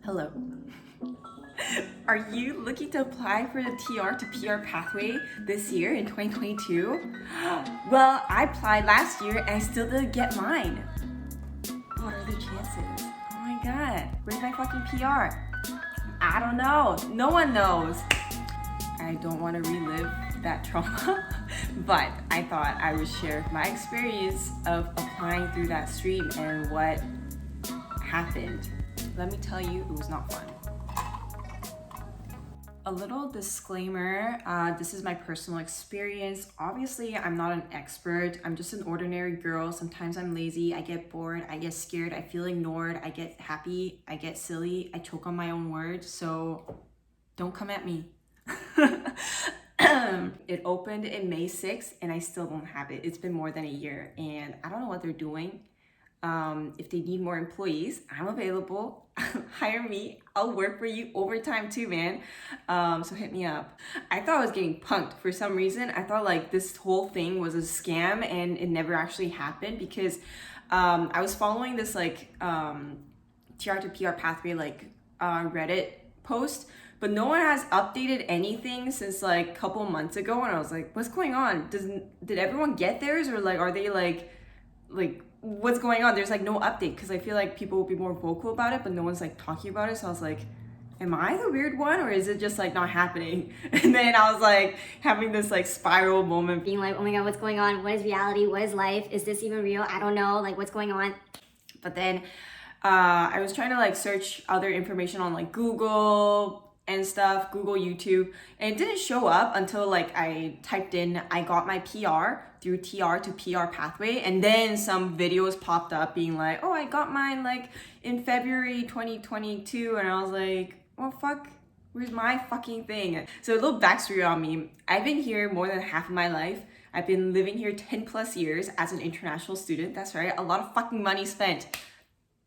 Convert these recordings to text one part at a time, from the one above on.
Hello. Are you looking to apply for the TR to PR pathway this year in 2022? Well, I applied last year and I still didn't get mine. What are the chances? Oh my god, where's my fucking PR? I don't know. No one knows. I don't want to relive that trauma, but I thought I would share my experience of applying through that stream and what happened. Let me tell you, it was not fun. A little disclaimer, this is my personal experience. Obviously, I'm not an expert. I'm just an ordinary girl. Sometimes I'm lazy, I get bored, I get scared, I feel ignored, I get happy, I get silly, I choke on my own words, so don't come at me. It opened in May 6th and I still don't have it. It's been more than a year and I don't know what they're doing. If they need more employees, I'm available. Hire me. I'll work for you overtime too, man. So hit me up. I thought I was getting punked for some reason. I thought like this whole thing was a scam and it never actually happened because I was following this like TR to PR pathway like Reddit post, but no one has updated anything since like a couple months ago, and I was like, what's going on? Did everyone get theirs, or like are they like what's going on? There's like no update because I feel like people will be more vocal about it, but no one's like talking about it. So I was like, am I the weird one, or is it just like not happening? And then I was like having this like spiral moment, being like, oh my god, what's going on? What is reality? What is life? Is this even real? I don't know, like what's going on? But then I was trying to like search other information on like Google and stuff, Google, YouTube, and it didn't show up until like I typed in I got my PR through TR to PR pathway, and then some videos popped up being like, oh, I got mine like in February 2022, and I was like, well, fuck, where's my fucking thing? So a little backstory on me. I've been here more than half of my life. I've been living here 10 plus years as an international student. That's right, a lot of fucking money spent.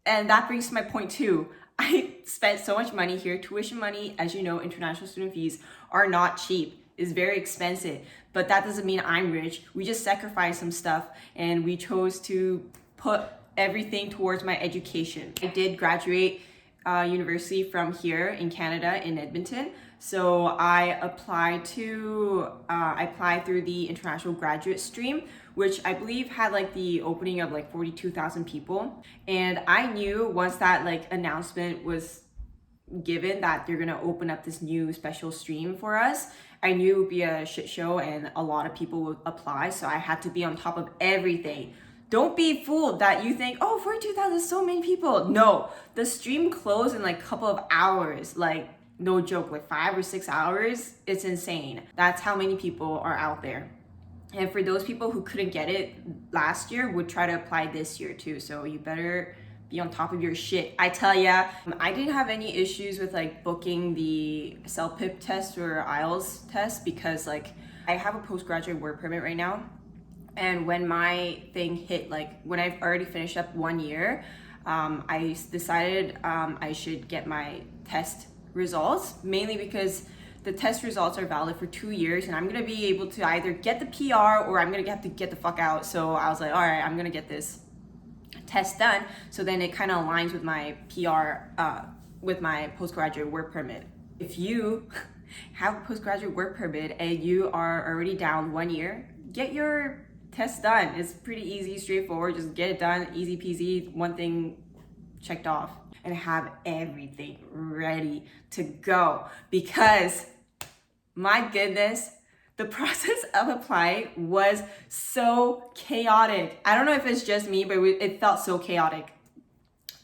And that brings to my point too. I spent so much money here. Tuition money, as you know, international student fees are not cheap. It's very expensive. But that doesn't mean I'm rich. We just sacrificed some stuff and we chose to put everything towards my education. I did graduate university from here in Canada, in Edmonton. So I applied through the international graduate stream, which I believe had like the opening of like 42,000 people. And I knew once that like announcement was given that they're gonna open up this new special stream for us, I knew it would be a shit show and a lot of people would apply. So I had to be on top of everything. Don't be fooled that you think, oh, 42,000 is so many people. No, the stream closed in like a couple of hours. Like, no joke, like 5 or 6 hours. It's insane. That's how many people are out there. And for those people who couldn't get it last year, would try to apply this year too. So you better be on top of your shit. I tell ya, I didn't have any issues with like booking the CELPIP test or IELTS test because like I have a postgraduate work permit right now. And when my thing hit, like when I've already finished up 1 year, I decided I should get my test results, mainly because the test results are valid for 2 years and I'm gonna be able to either get the PR or I'm gonna have to get the fuck out. So I was like, all right, I'm gonna get this test done. So then it kind of aligns with my PR, with my postgraduate work permit. If you have a postgraduate work permit and you are already down 1 year, get your test done. It's pretty easy, straightforward. Just get it done, easy peasy, one thing checked off, and have everything ready to go. Because my goodness, the process of applying was so chaotic. I don't know if it's just me, but it felt so chaotic.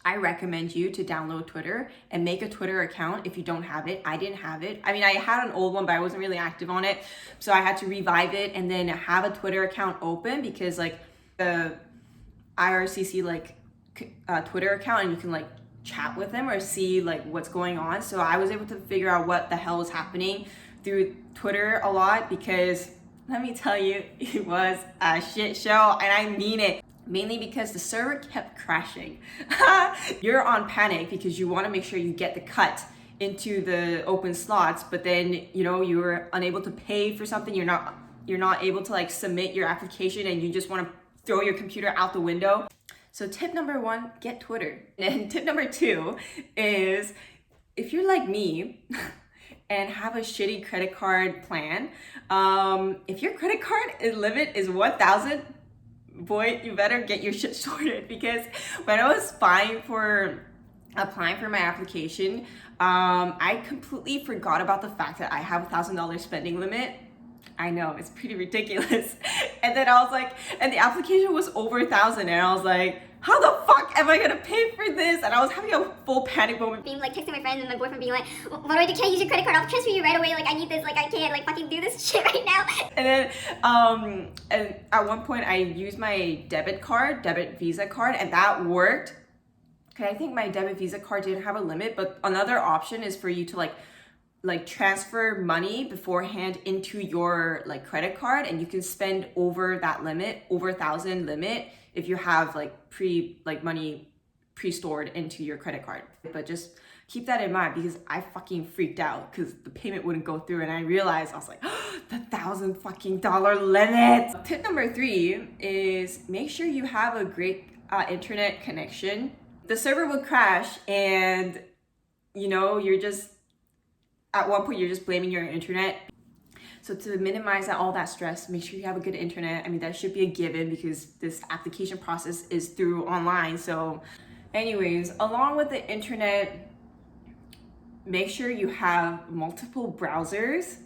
I recommend you to download Twitter and make a Twitter account if you don't have it. I didn't have it. I mean, I had an old one, but I wasn't really active on it. So I had to revive it and then have a Twitter account open because like the IRCC like Twitter account, and you can like chat with them or see like what's going on. So I was able to figure out what the hell is happening through Twitter a lot because let me tell you, it was a shit show, and I mean it. Mainly because the server kept crashing. You're on panic because you want to make sure you get the cut into the open slots, but then you're unable to pay for something. You're not able to like submit your application, and you just want to throw your computer out the window. So tip number 1, get Twitter. And tip number 2 is if you're like me and have a shitty credit card plan, if your credit card limit is 1,000, boy, you better get your shit sorted. Because when I was applying for my application, I completely forgot about the fact that I have $1,000 spending limit. I know, it's pretty ridiculous. And then I was like, and the application was over 1,000, and I was like, how the fuck am I gonna pay for this? And I was having a full panic moment. Being like texting my friends and my boyfriend being like, what do I do? Can I use your credit card? I'll transfer you right away. Like I need this. Like I can't like fucking do this shit right now. And then and at one point I used my debit Visa card, and that worked. Okay, I think my debit Visa card didn't have a limit, but another option is for you to like transfer money beforehand into your like credit card, and you can spend over that limit, over 1,000 limit, if you have like money pre-stored into your credit card. But just keep that in mind, because I fucking freaked out because the payment wouldn't go through, and I realized, I was like, oh, the $1,000 fucking limit. Tip number 3 is make sure you have a great internet connection. The server will crash, and you know, you're just at one point you're just blaming your internet. So to minimize all that stress, make sure you have a good internet. I mean, that should be a given because this application process is through online. So anyways, along with the internet, make sure you have multiple browsers.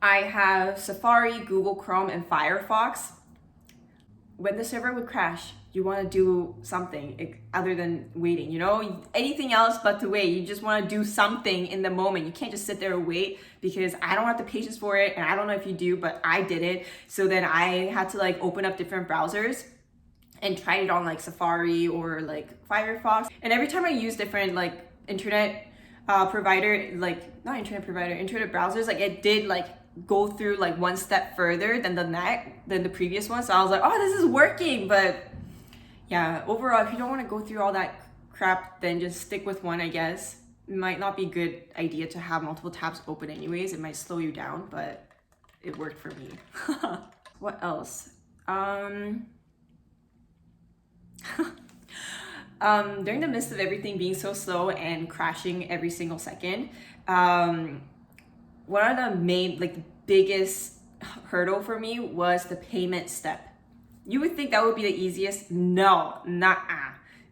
I have Safari, Google Chrome, and Firefox. When the server would crash, you want to do something other than waiting, you know, anything else but to wait. You just want to do something in the moment. You can't just sit there and wait, because I don't have the patience for it, and I don't know if you do, but I did it. So then I had to like open up different browsers and try it on like Safari or like Firefox. And every time I use different like internet browsers, like it did like go through like one step further than the previous one. So I was like, oh, this is working. But yeah, overall, if you don't want to go through all that crap, then just stick with one, I guess. It might not be a good idea to have multiple tabs open anyways. It might slow you down, but it worked for me. What else? During the midst of everything being so slow and crashing every single second, one of the main, like the biggest hurdle for me was the payment step. You would think that would be the easiest. No, nah.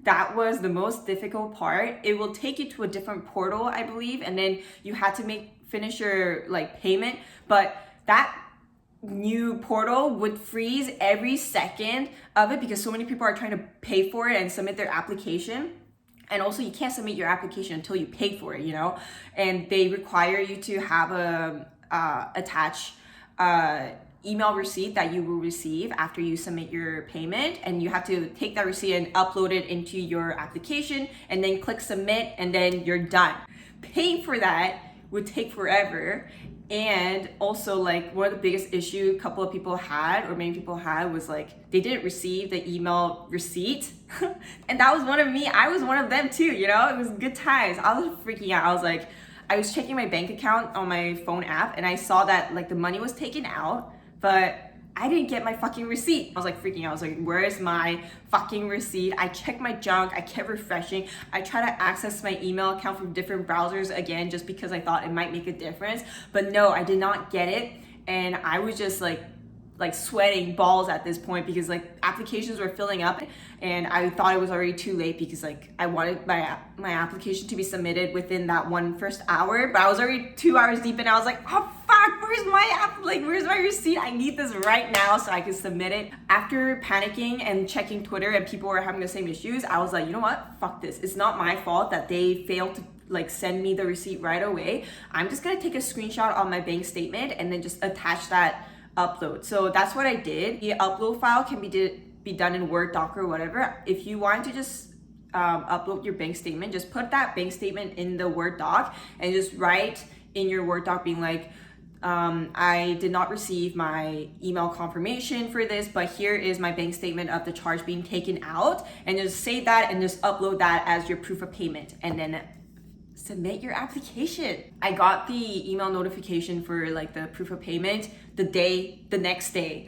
That was the most difficult part. It will take you to a different portal, I believe, and then you had to finish your like payment. But that new portal would freeze every second of it because so many people are trying to pay for it and submit their application. And also you can't submit your application until you pay for it, you know? And they require you to have attach email receipt that you will receive after you submit your payment, and you have to take that receipt and upload it into your application and then click submit, and then you're done. Paying for that would take forever. And also, like, one of the biggest issue a couple of people had, or many people had, was like they didn't receive the email receipt. And that was one of me. I was one of them too, you know? It was good times. I was freaking out. I was checking my bank account on my phone app, and I saw that like the money was taken out, but I didn't get my fucking receipt. I was like freaking out. I was like, where is my fucking receipt? I checked my junk. I kept refreshing. I tried to access my email account from different browsers again, just because I thought it might make a difference. But no, I did not get it. And I was just like sweating balls at this point, because like applications were filling up, and I thought it was already too late, because like I wanted my application to be submitted within that first hour, but I was already 2 hours deep, and I was like, oh fuck, where's my receipt? I need this right now so I can submit it. After panicking and checking Twitter and people were having the same issues, I was like, you know what, fuck this. It's not my fault that they failed to like send me the receipt right away. I'm just gonna take a screenshot on my bank statement and then just attach that upload. So that's what I did. The upload file can be done in Word, doc, or whatever. If you want to just upload your bank statement, just put that bank statement in the Word doc and just write in your Word doc being like, I did not receive my email confirmation for this, but here is my bank statement of the charge being taken out, and just say that and just upload that as your proof of payment, and then submit your application. I got the email notification for like the proof of payment the next day.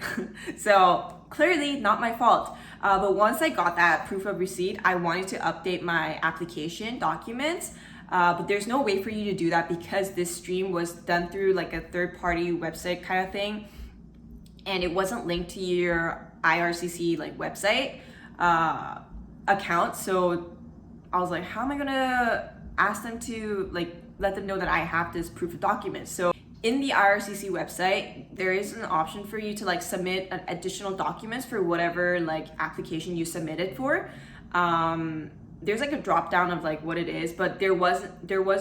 So clearly not my fault. But once I got that proof of receipt, I wanted to update my application documents. But there's no way for you to do that because this stream was done through like a third-party website kind of thing, and it wasn't linked to your IRCC like website account. So I was like, how am I gonna ask them to like let them know that I have this proof of document? So in the IRCC website, there is an option for you to like submit additional documents for whatever like application you submitted for. There's like a drop down of like what it is, but there was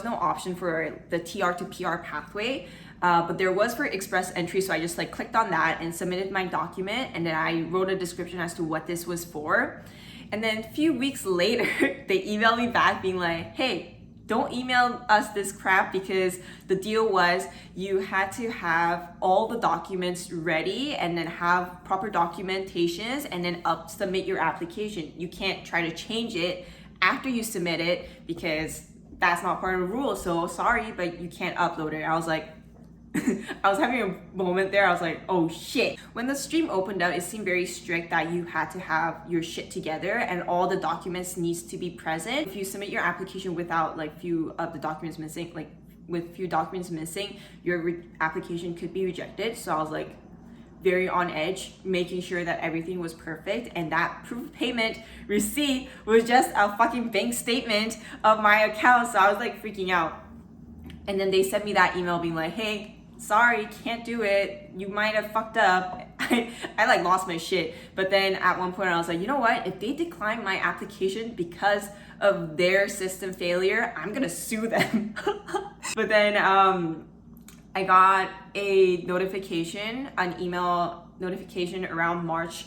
no option for the TR to PR pathway. But there was for express entry, so I just like clicked on that and submitted my document, and then I wrote a description as to what this was for. And then a few weeks later, they emailed me back being like, hey, don't email us this crap, because the deal was you had to have all the documents ready and then have proper documentations and then submit your application. You can't try to change it after you submit it because that's not part of the rule. So sorry, but you can't upload it. I was like, I was having a moment there. I was like, oh shit. When the stream opened up, it seemed very strict that you had to have your shit together and all the documents needs to be present. If you submit your application without like few of the documents missing, like with few documents missing, your application could be rejected. So I was like very on edge, making sure that everything was perfect, and that proof of payment receipt was just a fucking bank statement of my account. So I was like freaking out. And then they sent me that email being like, hey, sorry, can't do it. You might have fucked up. I like lost my shit. But then at one point I was like, you know what? If they decline my application because of their system failure, I'm gonna sue them. But then I got a notification, an email notification around March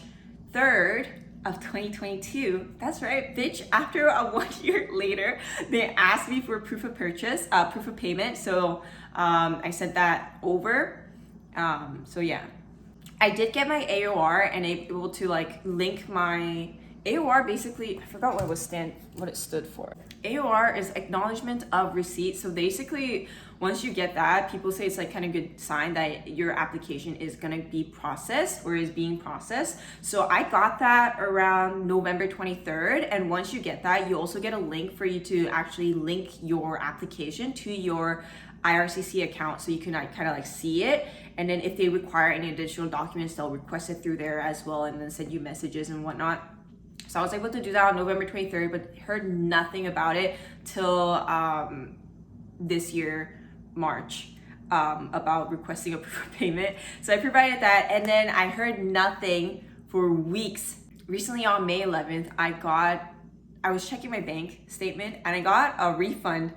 3rd of 2022. That's right, bitch. After a 1 year later, they asked me for proof of purchase, proof of payment. So I sent that over. So yeah, I did get my AOR and able to like link my AOR. Basically, I forgot what it stood for. AOR is acknowledgement of receipt. So basically, once you get that, people say it's like kind of good sign that your application is gonna be processed or is being processed. So I got that around November 23rd. And once you get that, you also get a link for you to actually link your application to your IRCC account, so you can kind of like see it. And then if they require any additional documents, they'll request it through there as well, and then send you messages and whatnot. So I was able to do that on November 23rd, but heard nothing about it till this year, March, about requesting a proof of payment. So I provided that, and then I heard nothing for weeks. Recently on May 11th, I was checking my bank statement and I got a refund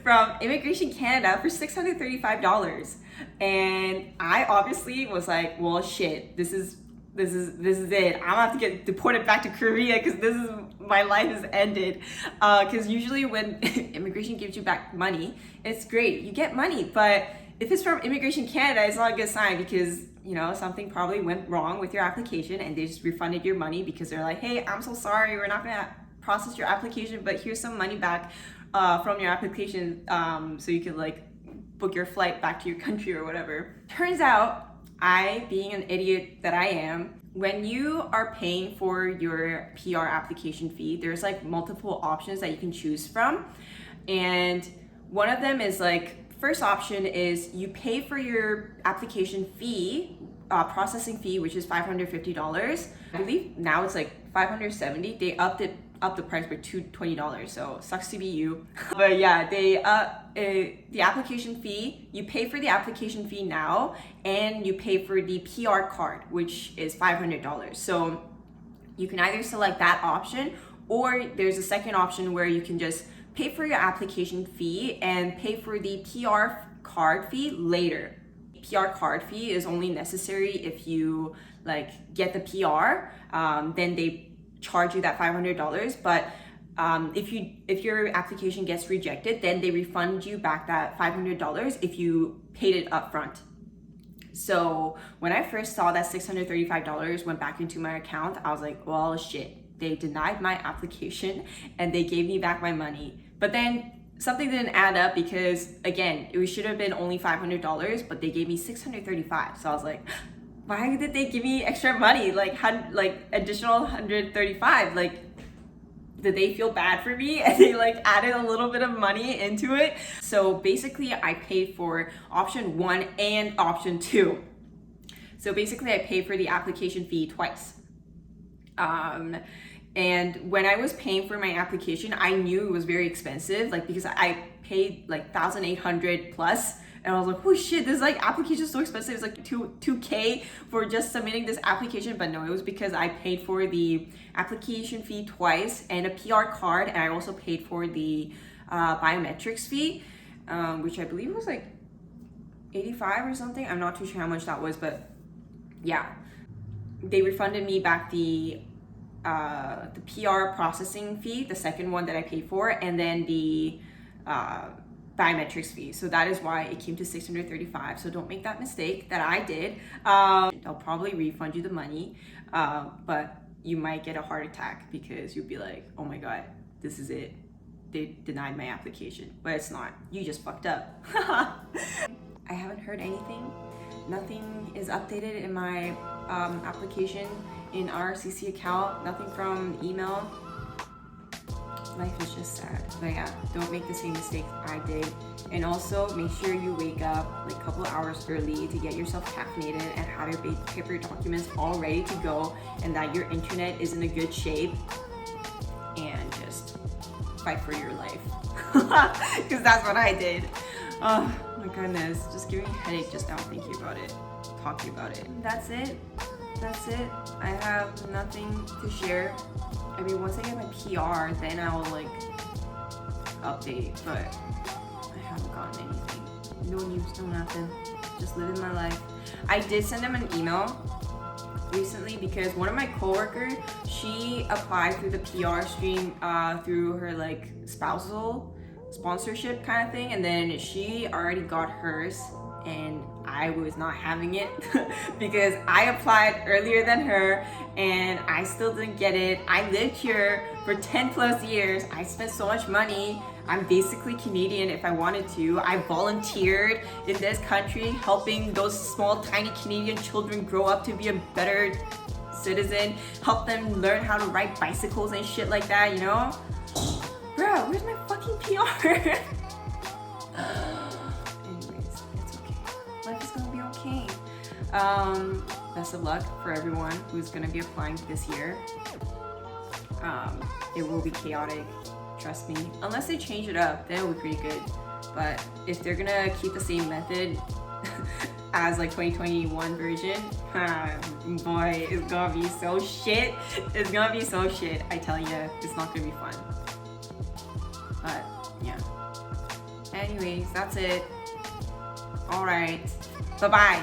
from Immigration Canada for $635. And I obviously was like, well, shit, this is it. I'm gonna have to get deported back to Korea because my life has ended. Because usually when immigration gives you back money, it's great, you get money. But if it's from Immigration Canada, it's not a good sign, because something probably went wrong with your application and they just refunded your money because they're like, hey, I'm so sorry, we're not gonna process your application, but here's some money back from your application, so you can like book your flight back to your country or whatever. Turns out, I, being an idiot that I am, when you are paying for your PR application fee, there's like multiple options that you can choose from. And one of them is like, first option is you pay for your application fee, processing fee, which is $550. I believe now it's like $570. They upped the price by $20, so sucks to be you. But yeah, the application fee, you pay for the application fee now, and you pay for the PR card, which is $500. So you can either select that option, or there's a second option where you can just pay for your application fee and pay for the PR card fee later. PR card fee is only necessary if you like get the PR, then they charge you that $500. But if your application gets rejected, then they refund you back that $500 if you paid it up front. So when I first saw that $635 went back into my account, I was like, well, shit, they denied my application and they gave me back my money. But then something didn't add up, because again, it should have been only $500, but they gave me $635. So I was like, why did they give me extra money? Like additional 135? Like, did they feel bad for me and they like added a little bit of money into it? So basically I paid for option 1 and option 2. So basically I paid for the application fee twice. And when I was paying for my application, I knew it was very expensive, like because I paid like 1,800 plus. And I was like, oh shit, this like application is so expensive. It's like 2K for just submitting this application. But no, it was because I paid for the application fee twice and a PR card. And I also paid for the biometrics fee, which I believe was like 85 or something. I'm not too sure how much that was, but yeah. They refunded me back the PR processing fee, the second one that I paid for, and then the biometrics fee. So that is why it came to 635. So don't make that mistake that I did. They'll probably refund you the money, but you might get a heart attack because you'll be like, oh my God, this is it. They denied my application, but it's not. You just fucked up. I haven't heard anything. Nothing is updated in my application in IRCC account. Nothing from email. Life is just sad. But yeah, don't make the same mistakes I did. And also make sure you wake up like a couple hours early to get yourself caffeinated and have your paper documents all ready to go, and that your internet is in a good shape, and just fight for your life. Because that's what I did. Oh my goodness, just giving me a headache just now thinking about it, talking about it. That's it. I have nothing to share. I mean, once I get my PR, then I'll like update, but I haven't gotten anything. No news, no nothing. Just living my life. I did send them an email recently because one of my coworkers, she applied through the PR stream through her like spousal sponsorship kind of thing, and then she already got hers and I was not having it because I applied earlier than her and I still didn't get it. I lived here for 10 plus years. I spent so much money. I'm basically Canadian if I wanted to. I volunteered in this country helping those small tiny Canadian children grow up to be a better citizen, help them learn how to ride bicycles and shit like that, you know? Bro, where's my fucking PR? Anyways, it's okay. Life is gonna be okay. Best of luck for everyone who's gonna be applying this year. It will be chaotic, trust me. Unless they change it up, then it'll be pretty good. But if they're gonna keep the same method as like 2021 version, boy, it's gonna be so shit. It's gonna be so shit. I tell you, it's not gonna be fun. But yeah. Anyways, that's it. All right. Bye-bye.